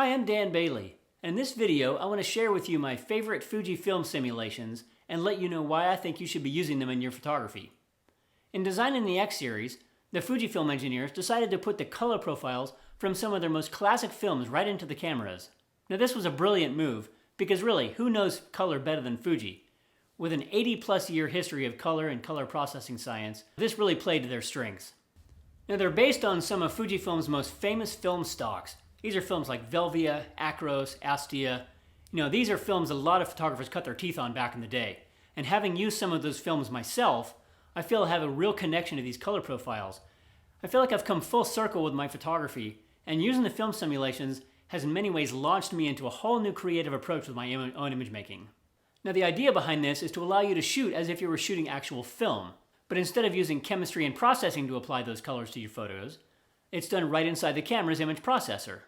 Hi, I'm Dan Bailey. In this video, I want to share with you my favorite Fuji film simulations and let you know why I think you should be using them in your photography. In designing the X series, the Fujifilm engineers decided to put the color profiles from some of their most classic films right into the cameras. Now this was a brilliant move because really, who knows color better than Fuji? With an 80+ year history of color and color processing science, this really played to their strengths. Now they're based on some of Fujifilm's most famous film stocks. These are films like Velvia, Acros, Asti. These are films a lot of photographers cut their teeth on back in the day. And having used some of those films myself, I feel I have a real connection to these color profiles. I feel like I've come full circle with my photography, and using the film simulations has in many ways launched me into a whole new creative approach with my own image making. Now the idea behind this is to allow you to shoot as if you were shooting actual film, but instead of using chemistry and processing to apply those colors to your photos, it's done right inside the camera's image processor.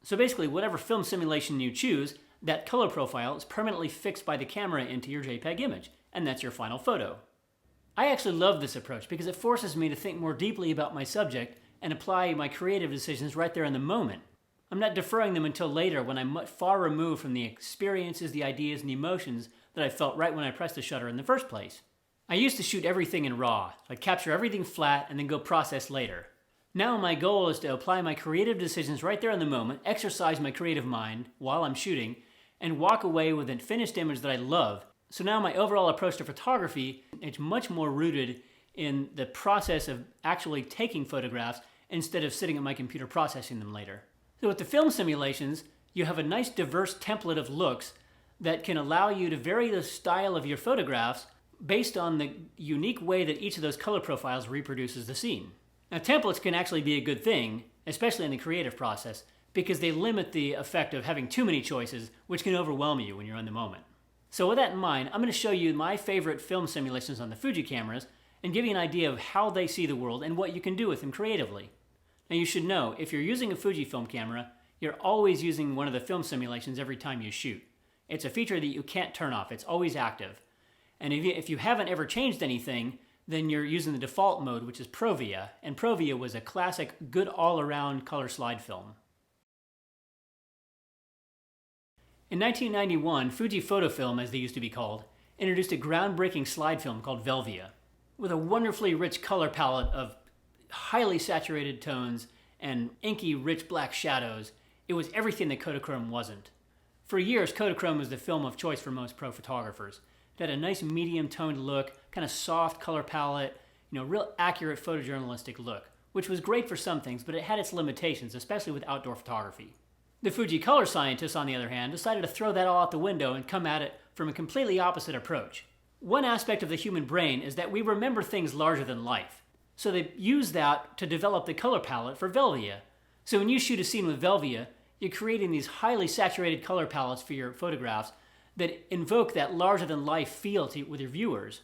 So basically, whatever film simulation you choose, that color profile is permanently fixed by the camera into your JPEG image, and that's your final photo. I actually love this approach because it forces me to think more deeply about my subject and apply my creative decisions right there in the moment. I'm not deferring them until later when I'm much far removed from the experiences, the ideas, and the emotions that I felt right when I pressed the shutter in the first place. I used to shoot everything in RAW. I'd capture everything flat and then go process later. Now my goal is to apply my creative decisions right there in the moment, exercise my creative mind while I'm shooting, and walk away with a finished image that I love. So now my overall approach to photography, it's much more rooted in the process of actually taking photographs instead of sitting at my computer processing them later. So with the film simulations, you have a nice diverse template of looks that can allow you to vary the style of your photographs based on the unique way that each of those color profiles reproduces the scene. Now templates can actually be a good thing, especially in the creative process, because they limit the effect of having too many choices, which can overwhelm you when you're in the moment. So with that in mind, I'm going to show you my favorite film simulations on the Fuji cameras and give you an idea of how they see the world and what you can do with them creatively. Now you should know, if you're using a Fujifilm camera, you're always using one of the film simulations every time you shoot. It's a feature that you can't turn off, it's always active. And if you haven't ever changed anything, then you're using the default mode, which is Velvia, and Velvia was a classic, good all-around color slide film. In 1991, Fuji Photofilm, as they used to be called, introduced a groundbreaking slide film called Velvia, with a wonderfully rich color palette of highly saturated tones and inky, rich black shadows. It was everything that Kodachrome wasn't. For years, Kodachrome was the film of choice for most pro photographers. It had a nice medium-toned look, kind of soft color palette, real accurate photojournalistic look, which was great for some things, but it had its limitations, especially with outdoor photography. The Fuji color scientists, on the other hand, decided to throw that all out the window and come at it from a completely opposite approach. One aspect of the human brain is that we remember things larger than life. So they used that to develop the color palette for Velvia. So when you shoot a scene with Velvia, you're creating these highly saturated color palettes for your photographs that invoke that larger-than-life feel with your viewers.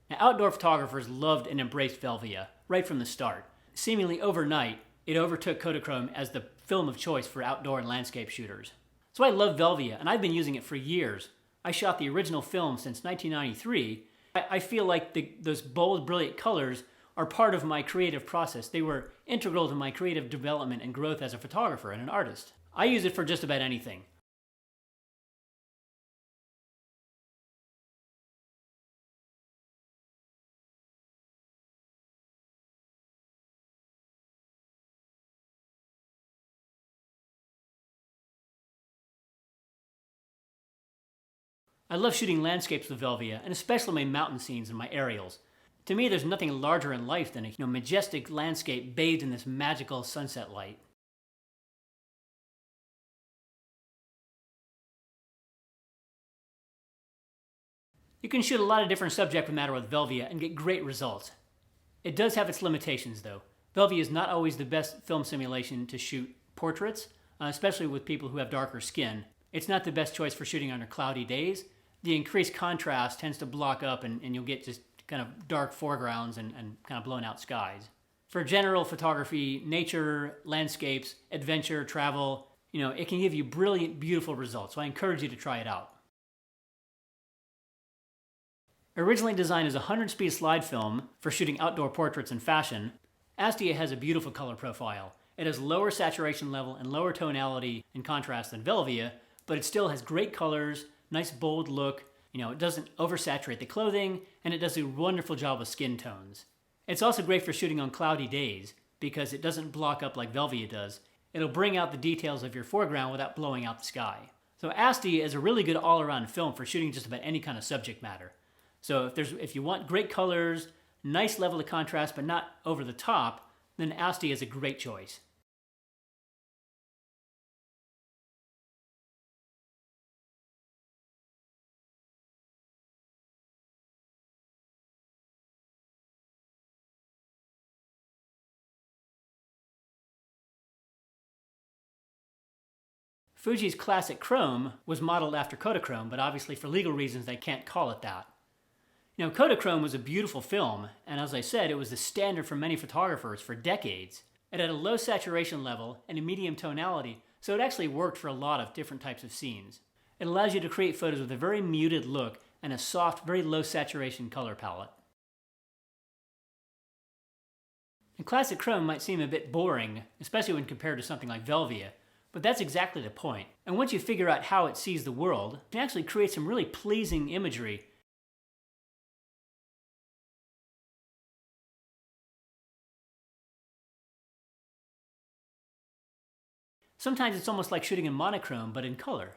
Now, outdoor photographers loved and embraced Velvia right from the start. Seemingly overnight, it overtook Kodachrome as the film of choice for outdoor and landscape shooters. So I love Velvia, and I've been using it for years. I shot the original film since 1993. I feel like those bold, brilliant colors are part of my creative process. They were integral to my creative development and growth as a photographer and an artist. I use it for just about anything. I love shooting landscapes with Velvia, and especially my mountain scenes and my aerials. To me, there's nothing larger in life than a majestic landscape bathed in this magical sunset light. You can shoot a lot of different subject matter with Velvia and get great results. It does have its limitations though. Velvia is not always the best film simulation to shoot portraits, especially with people who have darker skin. It's not the best choice for shooting under cloudy days. The increased contrast tends to block up and you'll get just kind of dark foregrounds and kind of blown out skies. For general photography, nature, landscapes, adventure, travel, it can give you brilliant, beautiful results. So I encourage you to try it out. Originally designed as a 100-speed slide film for shooting outdoor portraits and fashion, Asti has a beautiful color profile. It has lower saturation level and lower tonality and contrast than Velvia, but it still has great colors, nice bold look. It doesn't oversaturate the clothing, and it does a wonderful job with skin tones. It's also great for shooting on cloudy days because it doesn't block up like Velvia does. It'll bring out the details of your foreground without blowing out the sky. So Asti is a really good all-around film for shooting just about any kind of subject matter. So if you want great colors, nice level of contrast, but not over the top, then Asti is a great choice. Fuji's classic chrome was modeled after Kodachrome, but obviously for legal reasons they can't call it that. Kodachrome was a beautiful film, and as I said, it was the standard for many photographers for decades. It had a low saturation level and a medium tonality, so it actually worked for a lot of different types of scenes. It allows you to create photos with a very muted look and a soft, very low saturation color palette. And classic chrome might seem a bit boring, especially when compared to something like Velvia, but that's exactly the point. And once you figure out how it sees the world, it can actually create some really pleasing imagery. Sometimes it's almost like shooting in monochrome, but in color.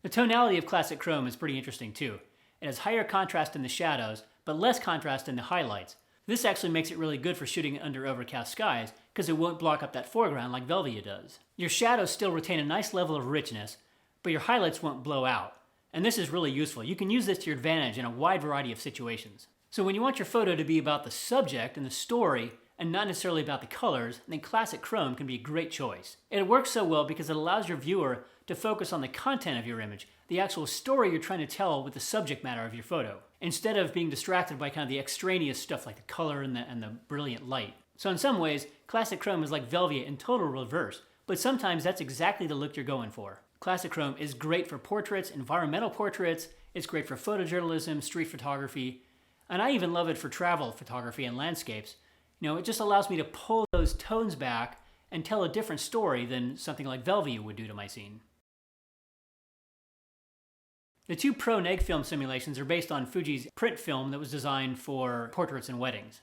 The tonality of classic chrome is pretty interesting too. It has higher contrast in the shadows, but less contrast in the highlights. This actually makes it really good for shooting under overcast skies because it won't block up that foreground like Velvia does. Your shadows still retain a nice level of richness, but your highlights won't blow out. And this is really useful. You can use this to your advantage in a wide variety of situations. So when you want your photo to be about the subject and the story and not necessarily about the colors, then classic chrome can be a great choice. It works so well because it allows your viewer to focus on the content of your image, the actual story you're trying to tell with the subject matter of your photo, instead of being distracted by kind of the extraneous stuff like the color and the brilliant light. So in some ways, classic chrome is like Velvia in total reverse, but sometimes that's exactly the look you're going for. Classic chrome is great for portraits, environmental portraits, it's great for photojournalism, street photography, and I even love it for travel photography and landscapes. It just allows me to pull those tones back and tell a different story than something like Velvia would do to my scene. The two Pro Neg film simulations are based on Fuji's print film that was designed for portraits and weddings.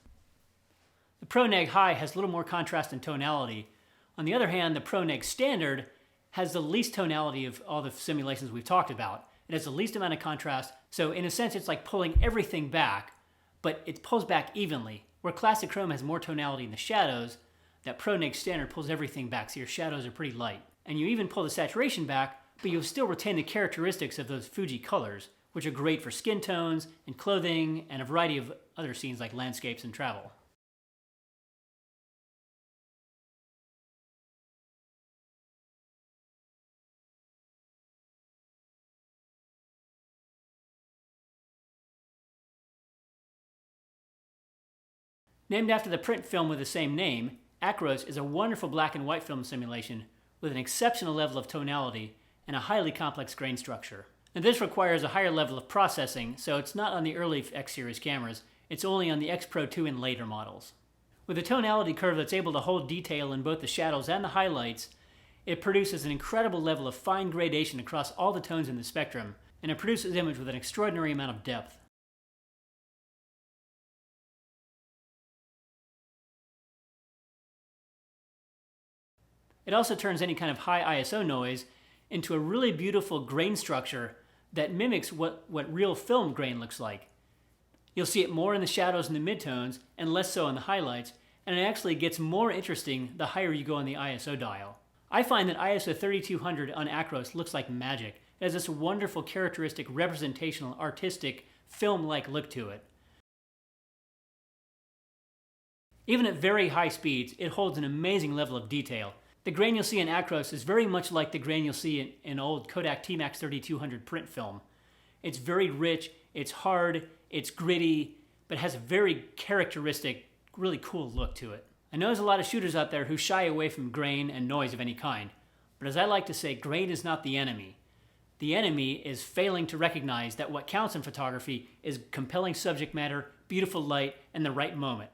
The Pro Neg High has a little more contrast and tonality. On the other hand, the Pro Neg Standard has the least tonality of all the simulations we've talked about. It has the least amount of contrast, so in a sense it's like pulling everything back, but it pulls back evenly. Where classic chrome has more tonality in the shadows, that Pro Neg Standard pulls everything back, so your shadows are pretty light. And you even pull the saturation back, but you'll still retain the characteristics of those Fuji colors, which are great for skin tones and clothing and a variety of other scenes like landscapes and travel. Named after the print film with the same name, Acros is a wonderful black and white film simulation with an exceptional level of tonality and a highly complex grain structure. And this requires a higher level of processing, so it's not on the early X series cameras, it's only on the X Pro 2 and later models. With a tonality curve that's able to hold detail in both the shadows and the highlights, it produces an incredible level of fine gradation across all the tones in the spectrum, and it produces image with an extraordinary amount of depth. It also turns any kind of high ISO noise into a really beautiful grain structure that mimics what real film grain looks like. You'll see it more in the shadows and the midtones and less so in the highlights, and it actually gets more interesting the higher you go on the ISO dial. I find that ISO 3200 on Acros looks like magic. It has this wonderful characteristic representational, artistic, film-like look to it. Even at very high speeds, it holds an amazing level of detail. The grain you'll see in Acros is very much like the grain you'll see in old Kodak T-Max 3200 print film. It's very rich, it's hard, it's gritty, but has a very characteristic, really cool look to it. I know there's a lot of shooters out there who shy away from grain and noise of any kind, but as I like to say, grain is not the enemy. The enemy is failing to recognize that what counts in photography is compelling subject matter, beautiful light, and the right moment.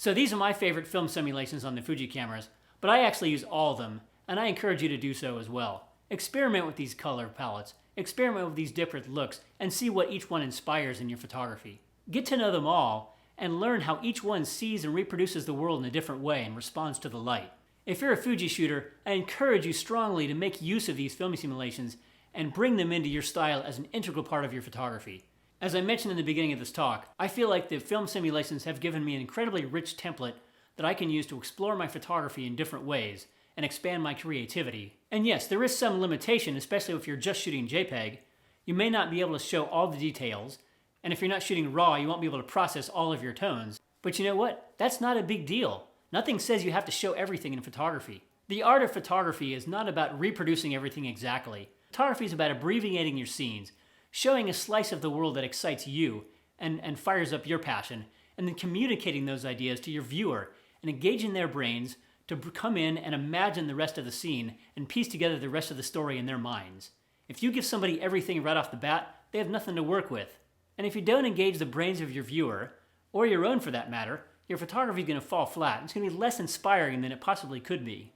So these are my favorite film simulations on the Fuji cameras, but I actually use all of them, and I encourage you to do so as well. Experiment with these color palettes, experiment with these different looks, and see what each one inspires in your photography. Get to know them all, and learn how each one sees and reproduces the world in a different way and responds to the light. If you're a Fuji shooter, I encourage you strongly to make use of these filming simulations and bring them into your style as an integral part of your photography. As I mentioned in the beginning of this talk, I feel like the film simulations have given me an incredibly rich template that I can use to explore my photography in different ways and expand my creativity. And yes, there is some limitation, especially if you're just shooting JPEG. You may not be able to show all the details, and if you're not shooting RAW, you won't be able to process all of your tones. But you know what? That's not a big deal. Nothing says you have to show everything in photography. The art of photography is not about reproducing everything exactly. Photography is about abbreviating your scenes, showing a slice of the world that excites you and fires up your passion, and then communicating those ideas to your viewer and engaging their brains to come in and imagine the rest of the scene and piece together the rest of the story in their minds. If you give somebody everything right off the bat, they have nothing to work with. And if you don't engage the brains of your viewer, or your own for that matter, your photography is going to fall flat. It's going to be less inspiring than it possibly could be.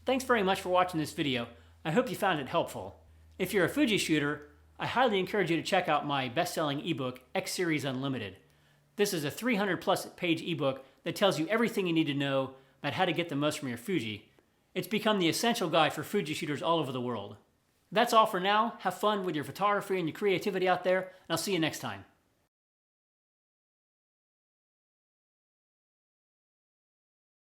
Thanks very much for watching this video. I hope you found it helpful. If you're a Fuji shooter, I highly encourage you to check out my best-selling ebook, X Series Unlimited. This is a 300-plus page ebook that tells you everything you need to know about how to get the most from your Fuji. It's become the essential guide for Fuji shooters all over the world. That's all for now. Have fun with your photography and your creativity out there, and I'll see you next time.